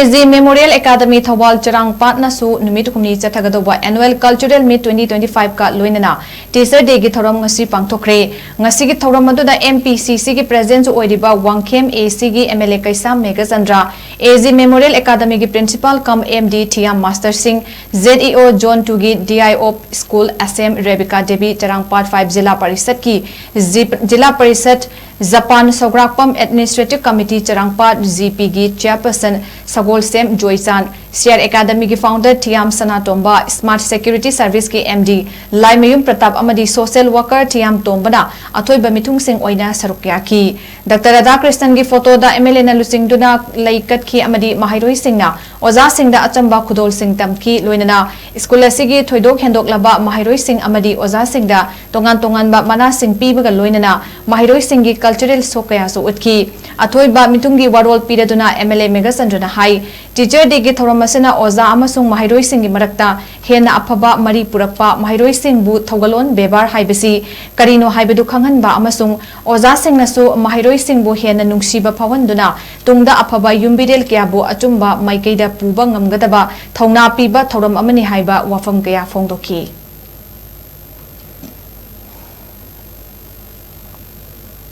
The Memorial Academy Thobal CHARANGPAT NASU NUMIT HUMNI CHATTHAGADABA Annual Cultural MEET-2025 ka Loinana Teacher Day gi Thouram Ngasi Pangthokkhre ngasi gi Thouram aduda MPCC gi presence oidiba Wangkhem AC gi MLA Kaisam Megachandra AZ Memorial Academy gi Principal cum MD Thiam Master Singh ZEO John 2 gi DIO School SM Rebecca Devi CHARANGPAT 5 Jila Parishad ki Jila Parishad Japan Sograkpam Administrative Committee CHARANGPAT GP gi Chairperson Sagol Sem Joychan CR Academy ki founder Thiam Sanatomba Smart Security Service ki MD Laimayum Pratap Amadi Social Worker Thiam Tombana Athoi Bamitung Singh Oina Sarukya ki Dr. Radha Krishnan ki photo da MLA na lusing duna laikat ki Amadi Mahairoi Singh na Oza Singh da Achamba Khudol Singh tam ki Loinana School asigi Thoidok Hendok laba Mahairoi Singh Amadi Oza Singh da tongan ba Mana Singh pibaga Loinana Mahairoi Singh ki cultural sokaya so utki Athoi ba mitungi warol piraduna MLA Megachandra hai Teacher Day gi Thouram asina Oza amasung Mahairoi Singh gi marakta hena afaba mari purakpa Mahairoi Singh bu thogalon bebar haibasi karino haibedu khanghanba amasung Oza Singh nasu Mahairoi Singh bu hena nungsiba phawanduna tungda afaba yumbidel kya bu achumba maikeida puba ngamgadaba thauna piba Thouram amani haiba wafam kaya phongdoki